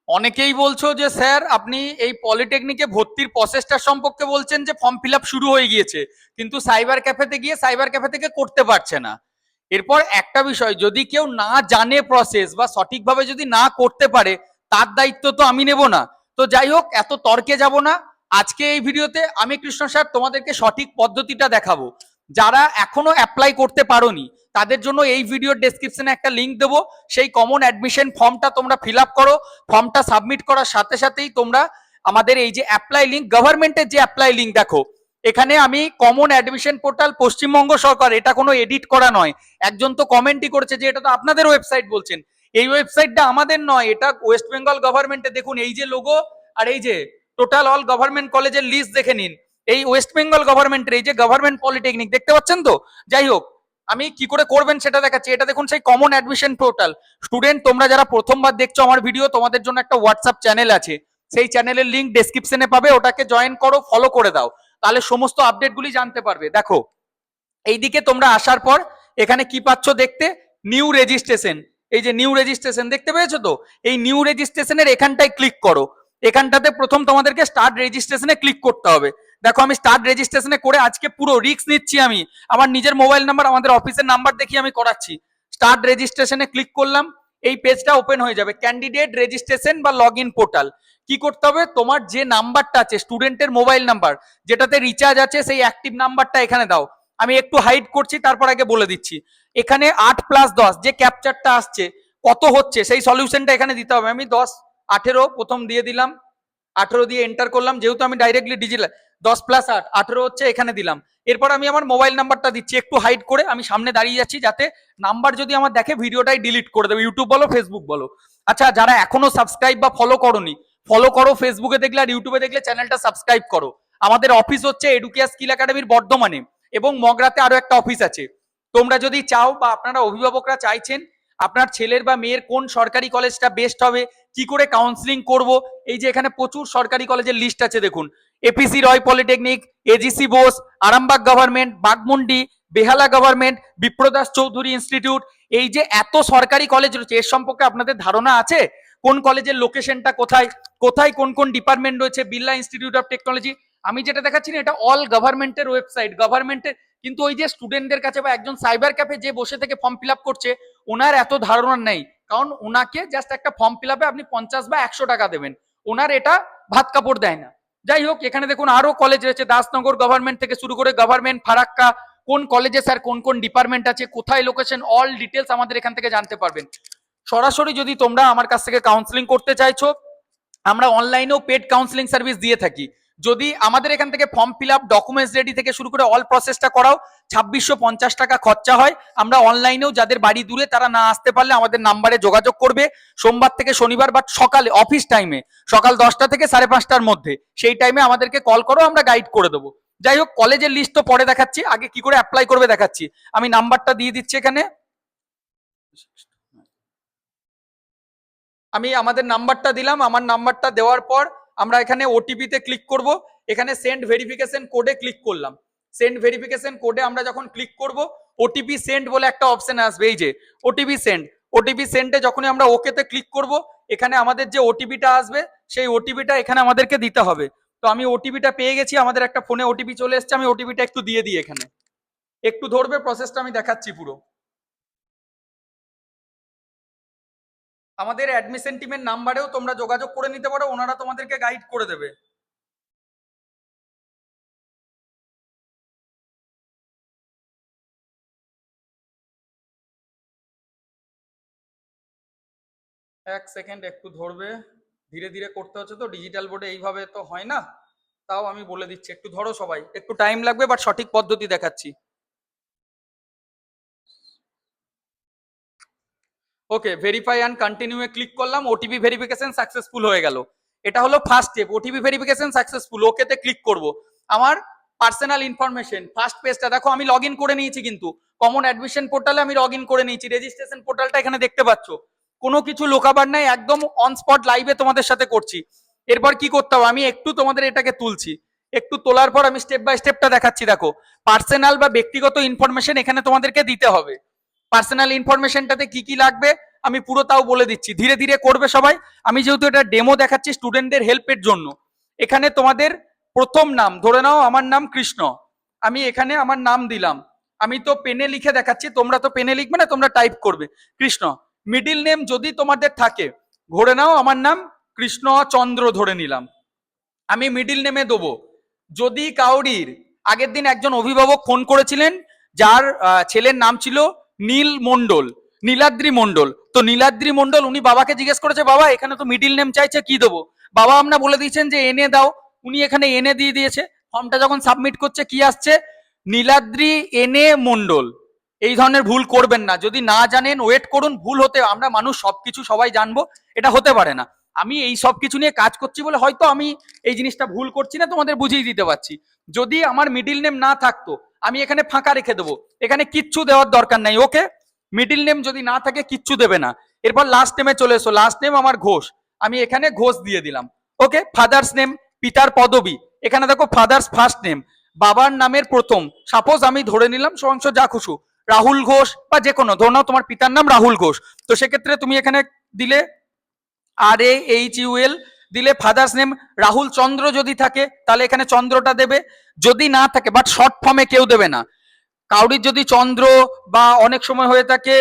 অনেকেই বলছো যে স্যার আপনি এই পলিটেকনিকে ভর্তির প্রসেসটা সম্পর্কে বলছেন যে ফর্ম ফিল আপ শুরু হয়ে গিয়েছে, কিন্তু সাইবার ক্যাফেতে গিয়ে সাইবার ক্যাফে থেকে করতে পারছে না। এরপর একটা বিষয়, যদি কেউ না জানে প্রসেস বা সঠিকভাবে যদি না করতে পারে, তার দায়িত্ব তো আমি নেব না। তো যাই হোক, এত তর্কে যাব না। আজকে এই ভিডিওতে আমি কৃষ্ণ স্যার তোমাদেরকে সঠিক পদ্ধতিটা দেখাবো। যারা এখনো অ্যাপ্লাই করতে পারোনি তাদের জন্য এই ভিডিওর ডেসক্রিপশনে একটা লিঙ্ক দেবো। সেই কমন অ্যাডমিশন ফর্মটা তোমরা ফিল আপ করো। ফর্মটা সাবমিট করার সাথে সাথেই তোমরা আমাদের এই যে অ্যাপ্লাই লিঙ্ক, গভর্নমেন্টের যে অ্যাপ্লাই লিঙ্ক দেখো, এখানে আমি কমন অ্যাডমিশন পোর্টাল পশ্চিমবঙ্গ সরকার, এটা কোনো এডিট করা নয়। একজন তো কমেন্টই করেছে যে এটা তো আপনাদের ওয়েবসাইট বলছেন। এই ওয়েবসাইটটা আমাদের নয়, এটা ওয়েস্ট বেঙ্গল গভর্নমেন্টে। দেখুন এই যে লোগো আর এই যে টোটাল অল গভর্নমেন্ট কলেজের লিস্ট দেখে নিন। এই ওয়েস্ট বেঙ্গল গভর্নমেন্টের এই যে গভর্নমেন্ট পলিটেকনিক দেখতে পাচ্ছেন তো। যাই হোক, আমি কি করে করবেন সেটা দেখাচ্ছি। এটা দেখুন সেই কমন অ্যাডমিশন পোর্টাল। স্টুডেন্ট, তোমরা যারা প্রথমবার দেখছো আমার ভিডিও, তোমাদের জন্য একটা হোয়াটসঅ্যাপ চ্যানেল আছে। সেই চ্যানেলের লিঙ্ক ডেসক্রিপশনে পাবে, ওটাকে জয়েন করো, ফলো করে দাও, তাহলে সমস্ত আপডেটগুলি জানতে পারবে। দেখো এইদিকে তোমরা আসার পর এখানে কি পাচ্ছ দেখতে, নিউ রেজিস্ট্রেশন। এই যে নিউ রেজিস্ট্রেশন দেখতে পেয়েছো তো, এই নিউ রেজিস্ট্রেশনের এখানটায় ক্লিক করো। এখানটাতে প্রথম তোমাদেরকে স্টার্ট রেজিস্ট্রেশনে ক্লিক করতে হবে। দেখো আমি স্টার্ট রেজিস্ট্রেশনে করে আজকে পুরো রিস্ক নিচ্ছি, আমি আমার নিজের মোবাইল নাম্বার, আমাদের অফিসের নাম্বার দেখিয়ে আমি করাচ্ছি। স্টার্ট রেজিস্ট্রেশনে ক্লিক করলাম, এই পেজটা ওপেন হয়ে যাবে, ক্যান্ডিডেট রেজিস্ট্রেশন বা লগ ইন পোর্টাল। কি করতে হবে, তোমার যে নাম্বারটা আছে স্টুডেন্টের মোবাইল নাম্বার, যেটাতে রিচার্জ আছে, সেই অ্যাক্টিভ নাম্বারটা এখানে দাও। আমি একটু হাইড করছি, তারপর আগে বলে দিচ্ছি। এখানে 8+10 যে ক্যাপচারটা আসছে কত হচ্ছে, সেই সলিউশনটা এখানে দিতে হবে। আমি 10 18 প্রথম দিয়ে দিলাম, 18 দিয়ে এন্টার করলাম, যেহেতু আমি ডাইরেক্টলি ডিজিটাল। 10+8 18 হচ্ছে, এখানে দিলাম। এরপর আমি আমার মোবাইল নাম্বারটা দিচ্ছি একটু হাইড করে, আমি সামনে দাঁড়িয়ে যাচ্ছি যাতে নাম্বার যদি আমার দেখে ভিডিওটাই ডিলিট করে দেবে, ইউটিউব বলো ফেসবুক বলো। আচ্ছা, যারা এখনো সাবস্ক্রাইব বা ফলো করোনি, ফলো করো। ফেসবুকে দেখলে আর ইউটিউবে দেখলে চ্যানেলটা সাবস্ক্রাইব করো। আমাদের অফিস হচ্ছে এডুকেয়া স্কিল একাডেমির বর্ধমানে, এবং মগরাতে আরো একটা অফিস আছে। তোমরা যদি চাও বা আপনারা অভিভাবকরা চাইছেন আপনার ছেলের বা মেয়ের কোন সরকারি কলেজটা বেস্ট হবে, কি করে কাউন্সিলিং করব, এই যে এখানে প্রচুর সরকারি কলেজের লিস্ট আছে দেখুন। APC Roy polytechnic, AGC Bose, Arambagh government, Bagmundi, Behala government, Biprodas Chowdhury institute, এই যে এত সরকারি কলেজ রয়েছে, এর সম্পর্কে আপনাদের ধারণা আছে কোন কলেজের লোকেশনটা কোথায়, কোথায় কোন কোন ডিপার্টমেন্ট রয়েছে? Birla institute of technology. আমি যেটা দেখাচ্ছি না, এটা অল গভর্নমেন্টের ওয়েবসাইট, গভর্নমেন্টের। কিন্তু ওই যে স্টুডেন্টদের কাছে বা একজন সাইবার ক্যাফে যে বসে থেকে ফর্ম ফিল আপ করছে, ওনার এত ধারণা নেই। কারণ ওনাকে জাস্ট একটা ফর্ম ফিল আপে আপনি 50 বা 100 টাকা দেবেন, ওনার এটা ভাত কাপড় দেয় না। যাই হোক, এখানে দেখুন আরো কলেজ রয়েছে, দাসনগর গভর্নমেন্ট থেকে শুরু করে গভর্নমেন্ট, ফারাক্কা, কোন কলেজে স্যার কোন কোন ডিপার্টমেন্ট আছে, কোথায় লোকেশন, অল ডিটেলস আমাদের এখান থেকে জানতে পারবেন। সরাসরি যদি তোমরা আমার কাছ থেকে কাউন্সিলিং করতে চাইছো, আমরা অনলাইনেও পেড কাউন্সিলিং সার্ভিস দিয়ে থাকি। যদি আমাদের এখান থেকে form fill up, documents ready থেকে শুরু করে অল প্রসেসটা করাও, 2650 টাকা খরচা হয়। আমরা অনলাইনেও, যাদের বাড়ি দূরে তারা না আসতে পারলে আমাদের নাম্বারে যোগাযোগ করবে। সোমবার থেকে শনিবার বা সকালে অফিস টাইমে, সকাল 10টা থেকে 5:30টার মধ্যে, সেই টাইমে আমাদেরকে কল করো, আমরা গাইড করে দেবো। যাই হোক, কলেজের লিস্ট তো পরে দেখাচ্ছি, আগে কি করে অ্যাপ্লাই করবে দেখাচ্ছি। আমি নাম্বারটা দিয়ে দিচ্ছি এখানে। আমি আমাদের নাম্বারটা দিলাম, আমার নাম্বারটা দেওয়ার পর আমরা এখানে ওটিপিতে ক্লিক করব। এখানে সেন্ড ভেরিফিকেশন কোডে ক্লিক করলাম। সেন্ড ভেরিফিকেশন কোডে আমরা যখন ক্লিক করব, ওটিপি সেন্ড বলে একটা অপশন আসবে, এই যে ওটিপি সেন্ড। ওটিপি সেন্ডে যখনই আমরা ওকেতে ক্লিক করব, এখানে আমাদের যে ওটিপিটা আসবে, সেই ওটিপিটা এখানে আমাদেরকে দিতে হবে। তো আমি ওটিপিটা পেয়ে গেছি, আমাদের একটা ফোনে ওটিপি চলে এসেছে। আমি ওটিপিটা একটু দিয়ে দিই, এখানে একটু ধরবে, প্রসেসটা আমি দেখাচ্ছি পুরো। আমাদের অ্যাডমিশন টিমের নাম্বারেও তোমরা যোগাযোগ করে নিতে পারো, ওনারা তোমাদেরকে গাইড করে দেবে। এক সেকেন্ড একটু ধরবে, ধীরে ধীরে করতে হচ্ছে তো, ডিজিটাল বোর্ডে এইভাবে তো হয় না। তাও আমি বলে দিচ্ছি, একটু ধরো সবাই, একটু টাইম লাগবে, বাট সঠিক পদ্ধতি দেখাচ্ছি। ওকে, ভেরিফাই অ্যান্ড কন্টিনিউ এ ক্লিক করলাম, ওটিপি ভেরিফিকেশন সাকসেসফুল হয়ে গেল। এটা হলো first step, OTP verification successful. ওকেতে ক্লিক করব। আমার পার্সোনাল ইনফরমেশন ফার্স্ট পেজটা দেখো, আমি লগ ইন করে নিয়েছি, কিন্তু কমন অ্যাডমিশন পোর্টালে আমি লগ ইন করে নিয়েছি। রেজিস্ট্রেশন পোর্টালটা এখানে দেখতে পাচ্ছ, কোনো কিছু লোকাবার নাই, একদম অন স্পট লাইভে তোমাদের সাথে করছি। এরপর কি করতে হবে, আমি একটু তোমাদের এটাকে তুলছি। একটু তোলার পর আমি স্টেপ বাই স্টেপটা দেখাচ্ছি। দেখো, পার্সোনাল বা ব্যক্তিগত ইনফরমেশন এখানে তোমাদেরকে দিতে হবে। পার্সোনাল ইনফরমেশনটাতে কি কি লাগবে, আমি পুরো তাও বলে দিচ্ছি, ধীরে ধীরে করবে সবাই। আমি যেহেতু এটা ডেমো দেখাচ্ছি স্টুডেন্টদের হেল্পের জন্য, এখানে তোমাদের প্রথম নাম ধরে নাও, আমার নাম কৃষ্ণ, আমি এখানে আমার নাম দিলাম, আমি তো পেনে লিখে দেখাচ্ছি, তোমরা তো পেনে লিখবে না, তোমরা টাইপ করবে কৃষ্ণ। মিডিল নেম যদি তোমাদের থাকে, ধরে নাও আমার নাম কৃষ্ণ চন্দ্র ধরে নিলাম, আমি মিডিল নেমে দেবো। যদি কাউরির আগের দিন একজন অভিভাবক ফোন করেছিলেন, যার ছেলের নাম ছিল নীল মণ্ডল, নীলাদ্রি মণ্ডল, তো নীলাদ্রি মণ্ডল উনি বাবাকে জিজ্ঞেস করেছে, বাবা এখানে তো মিডিল নেম চাইছে, কি দেবো? বাবা আমরা বলে দিয়েছেন যে এনে দাও, উনি এখানে এনে দিয়ে দিয়েছে। ফর্মটা যখন সাবমিট করছে কি আসছে, নীলাদ্রি এনে মণ্ডল। এই ধরনের ভুল করবেন না, যদি না জানেন ওয়েট করুন, ভুল হতে, আমরা মানুষ সবকিছু সবাই জানবো, এটা হতে পারে না। আমি এই সব কিছু নিয়ে কাজ করছি বলে হয়তো আমি এই জিনিসটা ভুল করছি না, তোমাদের বুঝিয়ে দিতে পারছি। যদি আমার মিডিল নেম না থাকতো, আমি এখানে ফাঁকা রেখে দেবো, এখানে কিচ্ছু দেওয়ার দরকার নাই। ওকে, মিডিল নেম যদি না থাকে কিচ্ছু দেবে না। এরপর লাস্ট নেমে চলে এসো, লাস্ট নেম আমার ঘোষ, আমি এখানে ঘোষ দিয়ে দিলাম। ওকে, ফাদার্স নেম, পিতার পদবী, এখানে দেখো ফাদার্স ফার্স্ট নেম, বাবার নামের প্রথম, সাপোজ আমি ধরে নিলাম সংস যা খুশু, রাহুল ঘোষ বা যে কোনো, ধরো তোমার পিতার নাম রাহুল ঘোষ, তো সেক্ষেত্রে তুমি এখানে দিলে RAHUL দিলে। ফাদার্স নেম রাহুল চন্দ্র যদি থাকে তাহলে এখানে চন্দ্রটা দেবে, যদি না থাকে, বাট শর্ট ফর্মে কেউ দেবে না। কাউরির যদি চন্দ্র বা অনেক সময় হয়ে থাকে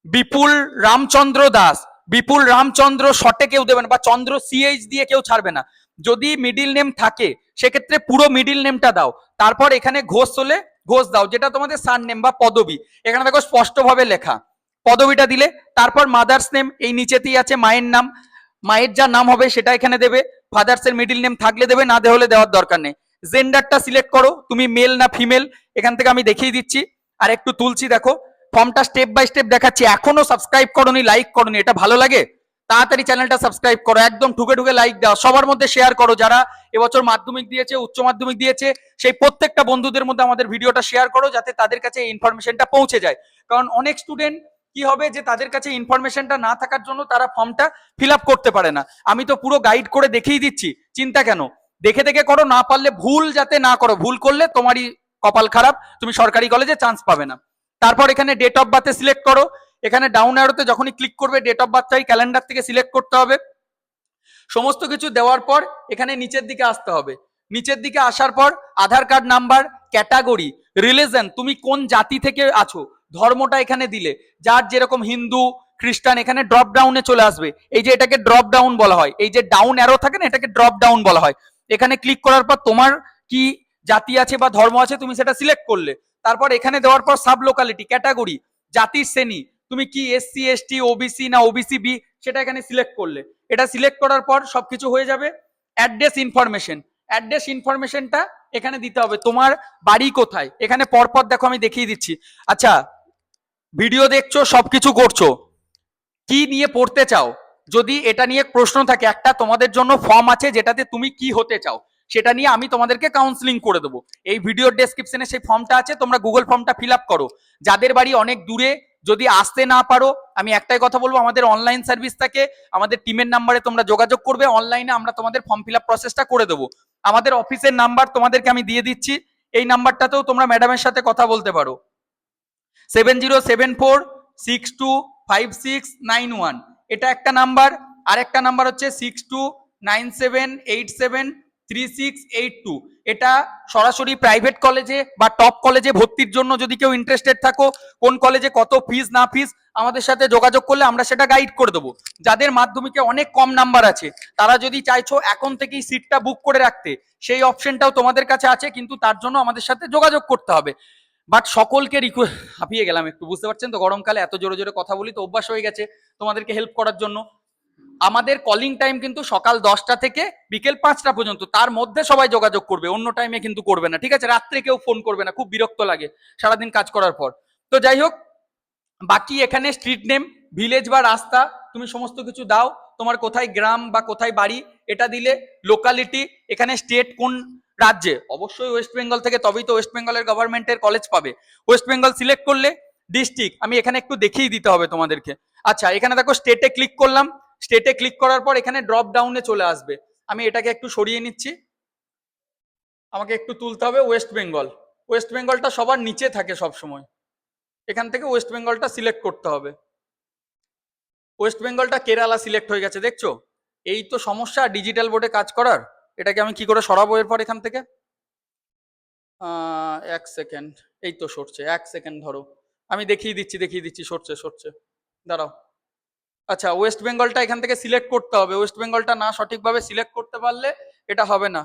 বিপুল রামচন্দ্র দাস, বিপুল রামচন্দ্র শর্টে কেউ দেবে না, বা চন্দ্র CH দিয়ে কেউ ছাড়বে না। যদি মিডিল নেম থাকে সেক্ষেত্রে পুরো মিডিল নেমটা দাও, তারপর এখানে ঘোষ হলে ঘোষ দাও, যেটা তোমাদের সার নেম বা পদবী, এখানে দেখো স্পষ্টভাবে লেখা, পদবীটা দিলে। তারপর মাদার্স নেম, এই নিচেতেই আছে মায়ের নাম, মায়ের যা নাম হবে সেটা এখানে দেবে, ফাদার্স এর মিডিল নেম থাকলে দেবে, না হলে দেওয়ার দরকার নেই। জেন্ডারটা সিলেক্ট করো, তুমি মেল না ফিমেল, এখান থেকে আমি দেখিয়ে দিচ্ছি। আর একটু তুলছি, দেখো ফর্মটা স্টেপ বাই স্টেপ দেখাচ্ছি। এখনো সাবস্ক্রাইব করোনি, লাইক করোনি, এটা ভালো লাগে? তাড়াতাড়ি চ্যানেলটা সাবস্ক্রাইব করো, একদম ঠুকে ঠুকে লাইক দাও, সবার মধ্যে শেয়ার করো, যারা এবছর মাধ্যমিক দিয়েছে, উচ্চ মাধ্যমিক দিয়েছে, সেই প্রত্যেকটা বন্ধুদের মধ্যে আমাদের ভিডিওটা শেয়ার করো, যাতে তাদের কাছে এই ইনফরমেশনটা পৌঁছে যায়। কারণ অনেক স্টুডেন্ট কি হবে যে তাদের কাছে ইনফরমেশনটা না থাকার জন্য তারা ফর্মটা ফিল আপ করতে পারে না। আমি তো পুরো গাইড করে দেখিয়ে দিচ্ছি, চিন্তা কেন, দেখে দেখে করো, না পারলে ভুল যাতে না করো, ভুল করলে তোমারই কপাল খারাপ, তুমি সরকারি কলেজে চান্স পাবে না। তারপর এখানে ডেট অফ বার্থে সিলেক্ট করো, এখানে ডাউন অ্যারোতে যখনই ক্লিক করবে ডেট অফ বার্থটাই ক্যালেন্ডার থেকে সিলেক্ট করতে হবে। সমস্ত কিছু দেওয়ার পর এখানে নিচের দিকে আসতে হবে, নিচের দিকে আসার পর আধার কার্ড নাম্বার, ক্যাটাগরি, রিলিজন, তুমি কোন জাতি থেকে আছো, ধর্মটা এখানে দিলে, যার যেরকম হিন্দু খ্রিস্টান, এখানে ড্রপ ডাউনে চলে আসবে, এই যে এটাকে ড্রপ ডাউন বলা হয়, এই যে ডাউন অ্যারো থাকে না, এটাকে ড্রপ ডাউন বলা হয়। এখানে ক্লিক করার পর তোমার কি জাতি আছে বা ধর্ম আছে তুমি সেটা সিলেক্ট করলে, তারপর এখানে দেওয়ার পর সাব লোকালিটি, ক্যাটাগরি, জাতির শ্রেণী, তুমি কি SC ST OBC না OBC B, সেটা এখানে সিলেক্ট করলে। এটা সিলেক্ট করার পর সবকিছু হয়ে যাবে। অ্যাড্রেস ইনফরমেশন, অ্যাড্রেস ইনফরমেশনটা এখানে দিতে হবে, তোমার বাড়ি কোথায়, এখানে পরপর দেখো আমি দেখিয়ে দিচ্ছি। আচ্ছা, ভিডিও দেখছো, সবকিছু করছো, কি নিয়ে পড়তে চাও, যদি এটা নিয়ে প্রশ্ন থাকে, একটা তোমাদের জন্য ফর্ম আছে যেটাতে তুমি কি হতে চাও সেটা নিয়ে আমি তোমাদেরকে কাউন্সিলিং করে দেবো, এই ভিডিওর ডেসক্রিপশনে সেই ফর্মটা আছে, তোমরা গুগল ফর্মটা ফিল আপ করো। যাদের বাড়ি অনেক দূরে, যদি আসতে না পারো, আমি একটাই কথা বলবো, আমাদের অনলাইন সার্ভিস থাকে, আমাদের টিমের নাম্বারে তোমরা যোগাযোগ করবে, অনলাইনে আমরা তোমাদের ফর্ম ফিল আপ প্রসেসটা করে দেবো। আমাদের অফিসের নাম্বার তোমাদেরকে আমি দিয়ে দিচ্ছি, এই নাম্বারটাতেও তোমরা ম্যাডামের সাথে কথা বলতে পারো, 7074625691, এটা একটা নাম্বার। আর একটা নাম্বার হচ্ছে 6297873682, এটা সরাসরি প্রাইভেট কলেজে বা টপ কলেজে ভর্তির জন্য যদি কেউ ইন্টারেস্টেড থাকো, কোন কলেজে কত ফিস না ফিস, আমাদের সাথে যোগাযোগ করলে আমরা সেটা গাইড করে দেবো। যাদের মাধ্যমিকে অনেক কম নাম্বার আছে, তারা যদি চাইছো এখন থেকেই সিটটা বুক করে রাখতে, সেই অপশনটাও তোমাদের কাছে আছে, কিন্তু তার জন্য আমাদের সাথে যোগাযোগ করতে হবে। বাট সকলকে রিকোয়েস্ট, হাঁপিয়ে গেলাম একটু, বুঝতে পারছেন তো, গরমকালে এত জোরে জোরে কথা বলি তো, অভ্যাস হয়ে গেছে তোমাদেরকে হেল্প করার জন্য। আমাদের কলিং টাইম কিন্তু সকাল 10টা থেকে বিকেল 5টা পর্যন্ত, তার মধ্যে সবাই যোগাযোগ করবে, অন্য টাইমে কিন্তু করবে না, ঠিক আছে? রাত্রে কেউ ফোন করবে না, খুব বিরক্ত লাগে সারাদিন কাজ করার পর। তো যাই হোক, বাকি এখানে স্ট্রিট নেম, ভিলেজ বা রাস্তা, তুমি সমস্ত কিছু দাও, তোমার কোথায় গ্রাম বা কোথায় বাড়ি এটা দিলে। লোকালিটি, এখানে স্টেট কোন রাজ্যে, অবশ্যই ওয়েস্ট বেঙ্গল থেকে, তবেই তো ওয়েস্ট বেঙ্গলের গভর্নমেন্টের কলেজ পাবে, ওয়েস্ট বেঙ্গল সিলেক্ট করলে। ডিস্ট্রিক্ট, আমি এখানে একটু দেখিয়ে দিতে হবে তোমাদেরকে। আচ্ছা, এখানে দেখো স্টেটে ক্লিক করলাম, স্টেটে ক্লিক করার পর এখানে ড্রপ ডাউনে চলে আসবে, আমি এটাকে একটু সরিয়ে নিচ্ছি, আমাকে একটু তুলতে হবে। ওয়েস্ট বেঙ্গল, ওয়েস্ট বেঙ্গলটা সবার নিচে থাকে সব সময়, এখান থেকে ওয়েস্ট বেঙ্গলটা সিলেক্ট করতে হবে। ওয়েস্ট বেঙ্গলটা কেরালা সিলেক্ট হয়ে গেছে, দেখছো? এই তো সমস্যা ডিজিটাল বোর্ডে কাজ করার। এটাকে আমি কি করে সরাবো এরপর এখান থেকে? 1 সেকেন্ড, এই তো সরছে, 1 সেকেন্ড ধরো, আমি দেখিয়ে দিচ্ছি, সরছে। দাঁড়াও। আচ্ছা, ওয়েস্ট বেঙ্গলটা এখান থেকে সিলেক্ট করতে হবে। ওয়েস্ট বেঙ্গলটা না সঠিকভাবে সিলেক্ট করতে পারলে এটা হবে না।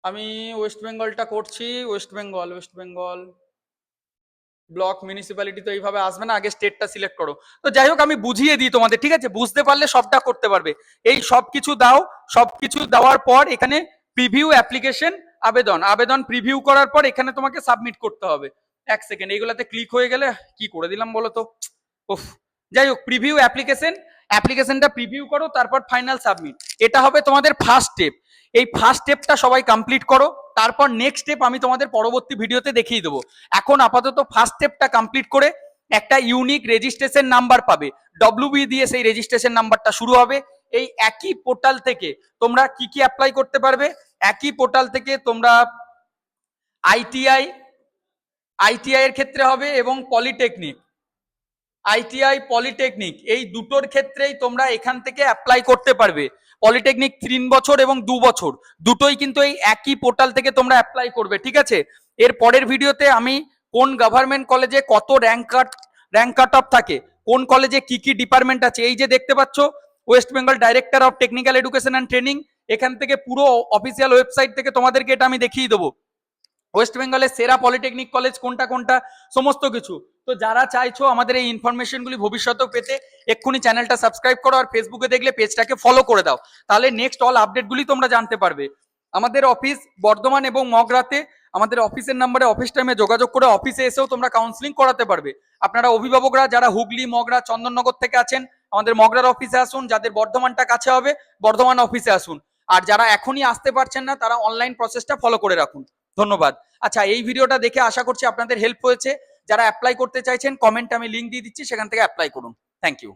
আমি ওয়েস্ট বেঙ্গলটা করছি। ওয়েস্ট বেঙ্গল ব্লক মিউনিসিপ্যালিটি তো এইভাবে আসবে না, আগে স্টেটটা সিলেক্ট করো। তো যাই হোক, আমি বুঝিয়ে দিই তোমাদের, ঠিক আছে? বুঝতে পারলে সবটা করতে পারবে। এই সব কিছু দাও, সব কিছু দেওয়ার পর এখানে প্রিভিউ অ্যাপ্লিকেশন আবেদন প্রিভিউ করার পর এখানে তোমাকে সাবমিট করতে হবে। 1 সেকেন্ড, এইগুলাতে ক্লিক হয়ে গেলে কি করে দিলাম বলো তো। উফ। যাই হোক, প্রিভিউ অ্যাপ্লিকেশনটা প্রিভিউ করো, তারপর ফাইনাল সাবমিট। এটা হবে তোমাদের ফার্স্ট স্টেপ। এই ফার্স্ট স্টেপটা সবাই কমপ্লিট করো, তারপর নেক্সট স্টেপ আমি তোমাদের পরবর্তী ভিডিওতে দেখিয়ে দেবো। এখন আপাতত ফার্স্ট স্টেপটা কমপ্লিট করে একটা ইউনিক রেজিস্ট্রেশন নাম্বার পাবে, ডব্লিউবি দিয়ে সেই রেজিস্ট্রেশন নাম্বারটা শুরু হবে। এই একই পোর্টাল থেকে তোমরা কি কি অ্যাপ্লাই করতে পারবে? একই পোর্টাল থেকে তোমরা আইটিআই এর ক্ষেত্রে হবে, এবং পলিটেকনিক এই দুটোর ক্ষেত্রেই তোমরা এখান থেকে অ্যাপ্লাই করতে পারবে। পলিটেকনিক 3 বছর এবং 2 বছর দুটোই কিন্তু এই একই পোর্টাল থেকে তোমরা অ্যাপ্লাই করবে, ঠিক আছে? এর পরের ভিডিওতে আমি কোন গভর্নমেন্ট কলেজে কত র্যাঙ্ক কাট অফ থাকে, কোন কলেজে কি কি ডিপার্টমেন্ট আছে, এই যে দেখতে পাচ্ছ West Bengal director of technical education and training, এখান থেকে পুরো অফিসিয়াল ওয়েবসাইট থেকে তোমাদেরকে এটা আমি দেখিয়ে দেবো। ওয়েস্ট বেঙ্গলের সেরা পলিটেকনিক কলেজ কোনটা কোনটা, সমস্ত কিছু। তো যারা চাইছো আমাদের এই ইনফরমেশনগুলি ভবিষ্যতেও পেতে, এক্ষুনি চ্যানেলটা সাবস্ক্রাইব করো, আর ফেসবুকে দেখলে পেজটাকে ফলো করে দাও, তাহলে নেক্সট অল আপডেটগুলি তোমরা জানতে পারবে। আমাদের অফিস বর্ধমান এবং মগরাতে। আমাদের অফিসের নাম্বারে অফিস টাইমে যোগাযোগ করে অফিসে এসেও তোমরা কাউন্সিলিং করাতে পারবে। আপনারা অভিভাবকরা যারা হুগলি, মগরা, চন্দননগর থেকে আছেন, আমাদের মগরার অফিসে আসুন। যাদের বর্ধমানটা কাছে হবে, বর্ধমান অফিসে আসুন। আর যারা এখনই আসতে পারছেন না, তারা অনলাইন প্রসেসটা ফলো করে রাখুন। ধন্যবাদ। আচ্ছা, এই ভিডিওটা দেখে আশা করছি আপনাদের হেল্প হয়েছে। যারা অ্যাপ্লাই করতে চাইছেন, কমেন্টে আমি লিঙ্ক দিয়ে দিচ্ছি, সেখান থেকে অ্যাপ্লাই করুন। Thank you.